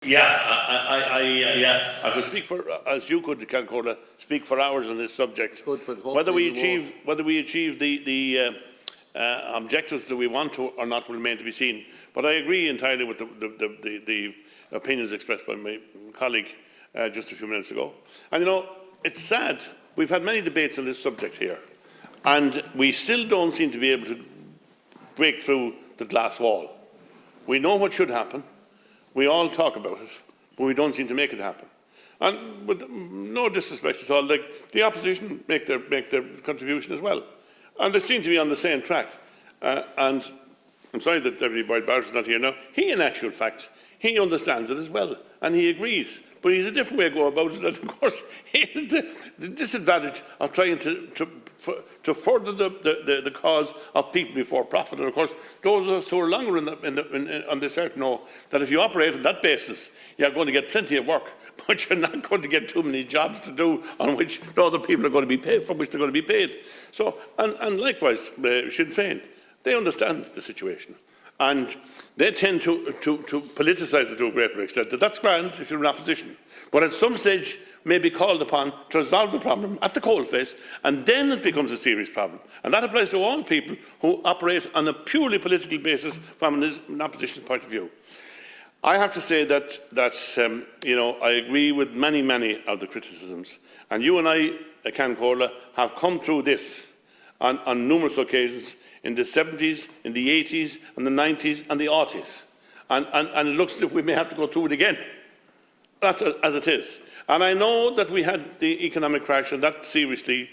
I could speak for, as you could, Cancorla, speak for hours on this subject. Whether we achieve the objectives that we want to or not will remain to be seen. But I agree entirely with the opinions expressed by my colleague just a few minutes ago. And you know, it's sad. We've had many debates on this subject here, and we still don't seem to be able to break through the glass wall. We know what should happen. We all talk about it, but we don't seem to make it happen. And with no disrespect at all, like the opposition make their contribution as well, and they seem to be on the same track. And I'm sorry that Deputy Boyd Barrett is not here now. He, in actual fact, he understands it as well, and he agrees. But he's a different way to go about it, and of course, he has the disadvantage of trying to further the cause of people before profit. And of course, those of us who are longer on this earth know that if you operate on that basis, you're going to get plenty of work, but you're not going to get too many jobs to do on which other people are going to be paid, for which they're going to be paid. So, and likewise, Sinn Féin, they understand the situation. And they tend to politicise it to a greater extent. That's grand if you're in opposition. But at some stage, may be called upon to resolve the problem at the coalface, and then it becomes a serious problem. And that applies to all people who operate on a purely political basis from an opposition point of view. I have to say that you know, I agree with many of the criticisms. And you and I, Cancorla, have come through this on numerous occasions in the 70s, in the 80s, and the 90s, and the 80s. And it looks as if we may have to go through it again. That's as it is. And I know that we had the economic crash, and that seriously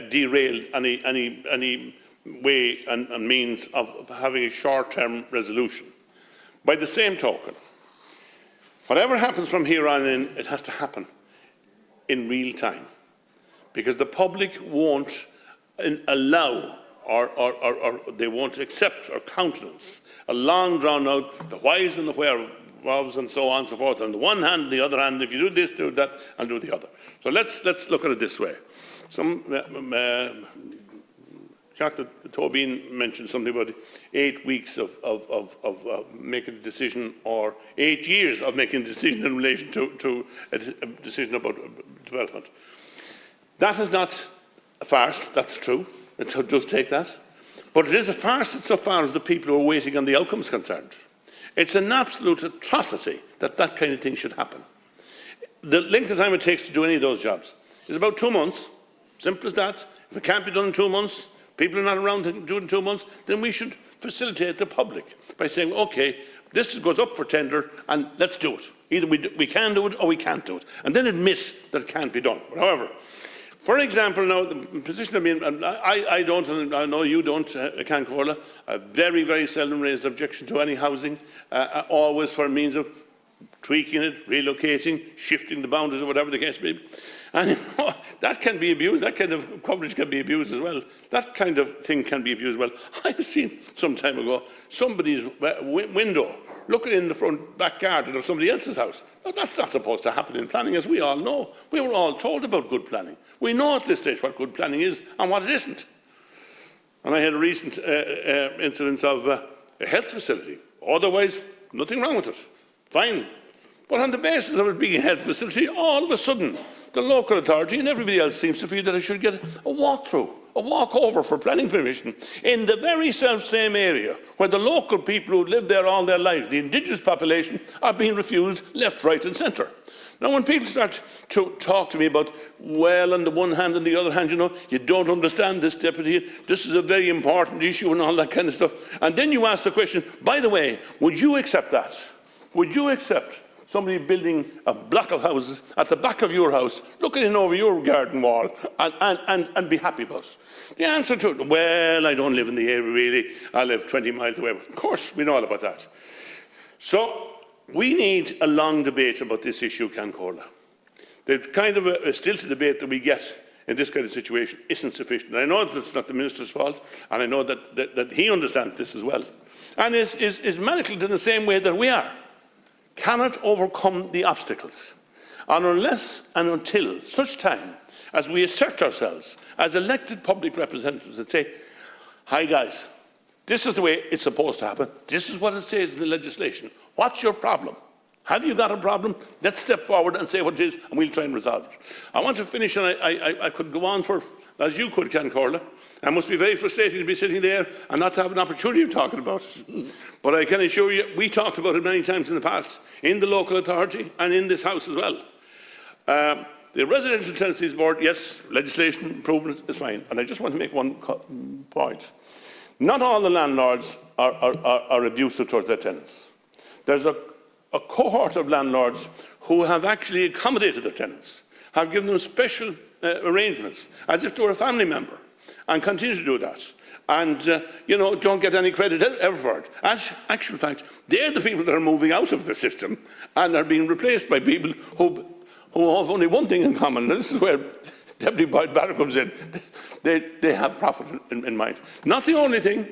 derailed any way and means of having a short-term resolution. By the same token, whatever happens from here on in, it has to happen in real time, because the public won't allow or they won't accept or countenance a long drawn out the whys and the whereabouts and so on and so forth. On the one hand, the other hand, if you do this, do that, and do the other. So let's look at it this way. Tobin mentioned something about 8 weeks of making a decision, or 8 years of making a decision in relation to a decision about development. That is not a farce, that's true. It does take that. But it is a farce insofar as the people who are waiting on the outcome is concerned. It's an absolute atrocity that that kind of thing should happen. The length of time it takes to do any of those jobs is about 2 months. Simple as that. If it can't be done in 2 months, people are not around to do it in 2 months, then we should facilitate the public by saying, OK, this goes up for tender and let's do it. Either we can do it or we can't do it. And then admit that it can't be done. But however, for example, now, the position I don't, and I know you don't, Cancorla, a very seldom raised objection to any housing, always for a means of tweaking it, relocating, shifting the boundaries, or whatever the case may be. And you know, that can be abused, that kind of coverage can be abused as well. That kind of thing can be abused well. I've seen some time ago somebody's window looking in the front back garden of somebody else's house. Now, that's not supposed to happen in planning, as we all know. We were all told about good planning. We know at this stage what good planning is and what it isn't. And I had a recent incident of a health facility. Otherwise, nothing wrong with it. Fine. But on the basis of it being a health facility, all of a sudden, the local authority and everybody else seems to feel that I should get a walk-through, a walk-over for planning permission in the very self-same area where the local people who live there all their lives, the indigenous population, are being refused left, right and centre. Now, when people start to talk to me about, well, on the one hand and the other hand, you know, you don't understand this, Deputy, this is a very important issue and all that kind of stuff, and then you ask the question, by the way, would you accept that? Would you accept somebody building a block of houses at the back of your house, looking in over your garden wall, and be happy about it? The answer to it, well, I don't live in the area really, I live 20 miles away. Of course, we know all about that. So, we need a long debate about this issue, Cancorla. The kind of a stilted debate that we get in this kind of situation isn't sufficient. And I know that it's not the Minister's fault, and I know that he understands this as well, and is manacled in the same way that we are. Cannot overcome the obstacles. And unless and until such time as we assert ourselves as elected public representatives and say, hi guys, this is the way it's supposed to happen, this is what it says in the legislation, what's your problem? Have you got a problem? Let's step forward and say what it is, and we'll try and resolve it. I want to finish, and I could go on for, as you could, Ken Corla. It must be very frustrating to be sitting there and not to have an opportunity of talking about it. But I can assure you, we talked about it many times in the past, in the local authority and in this House as well. The Residential Tenancies Board, yes, legislation improvement is fine. And I just want to make one point. Not all the landlords are abusive towards their tenants. There's a cohort of landlords who have actually accommodated their tenants, have given them special arrangements, as if they were a family member, and continue to do that. And, you know, don't get any credit ever for it. As actual fact, they're the people that are moving out of the system and are being replaced by people who have only one thing in common, and this is where Deputy Boyd Barrett comes in. They have profit in mind. Not the only thing,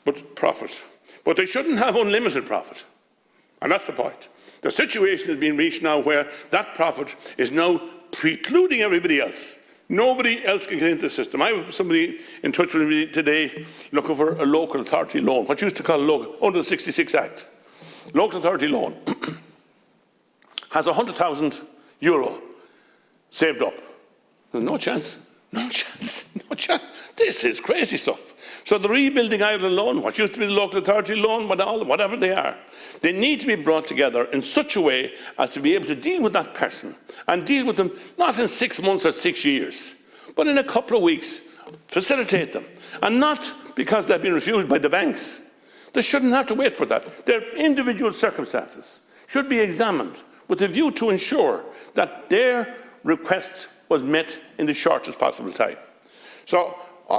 but profit. But they shouldn't have unlimited profit. And that's the point. The situation has been reached now where that profit is now precluding everybody else. Nobody else can get into the system. I have somebody in touch with me today looking for a local authority loan, what you used to call a local, under the 66 Act. Local authority loan has €100,000 saved up. No chance, no chance, no chance. This is crazy stuff. So the Rebuilding Ireland loan, what used to be the local authority loan, whatever they are, they need to be brought together in such a way as to be able to deal with that person and deal with them not in 6 months or 6 years, but in a couple of weeks, facilitate them. And not because they've been refused by the banks. They shouldn't have to wait for that. Their individual circumstances should be examined with a view to ensure that their request was met in the shortest possible time. So,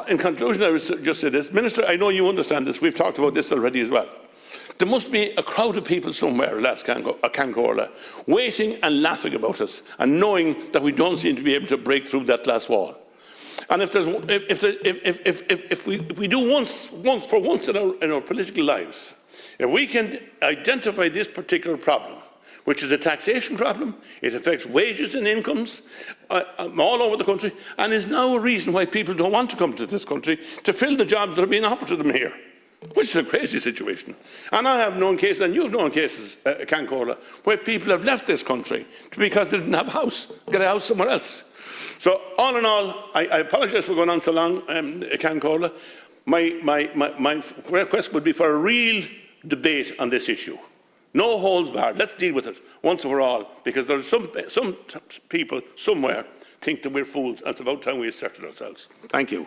in conclusion, I would just say this. Minister, I know you understand this. We've talked about this already as well. There must be a crowd of people somewhere, Cancorla, waiting and laughing about us and knowing that we don't seem to be able to break through that glass wall. And if we do once in our political lives, if we can identify this particular problem, which is a taxation problem, it affects wages and incomes all over the country, and is now a reason why people don't want to come to this country to fill the jobs that are being offered to them here, which is a crazy situation. And I have known cases, and you've known cases, Cancorla, where people have left this country because they didn't have a house, get a house somewhere else. So, all in all, I apologise for going on so long, Cancorla. My request would be for a real debate on this issue. No holds barred. Let's deal with it once and for all, because there are some people somewhere think that we're fools, and it's about time we asserted ourselves. Thank you.